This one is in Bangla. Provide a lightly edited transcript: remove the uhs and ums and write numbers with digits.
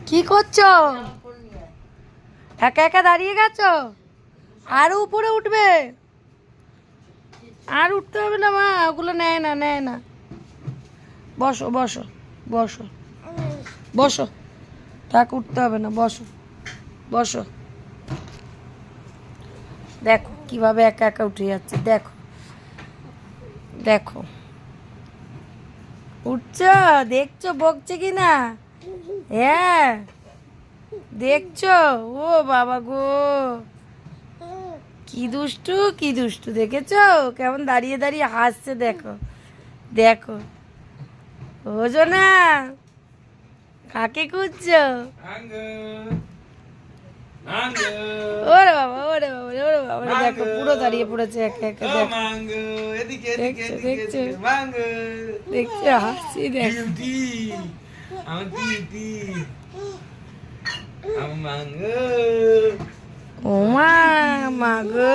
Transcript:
কি করছো? একা একা দাঁড়িয়ে গেছো? আরো উপরে উঠবে? আর উঠতে হবে না মা, ওগুলো নেয় না, নেয় না। বসো বসো বসো বসো, থাক, উঠতে হবে না, বসো বসো। দেখো কিভাবে একা একা উঠে যাচ্ছে, দেখো দেখো। উঠছো? দেখছো বকছে কি না? হ্যাঁ দেখছো? ও বাবা গো, কি দুষ্টু কি দুষ্টু, দেখেছো কেমন দাঁড়িয়ে দাঁড়িয়ে হাসছে? দেখো দেখো। বোঝো না কাকে খুঁজছো? ওরে বাবা, ওরে বাবা, ওরে বাবা, দেখো পুরো দাঁড়িয়ে পড়েছে একে একে। দেখো দেখছো দেখছো দেখছো, হাসছি দেখো। ও মা, মা গো,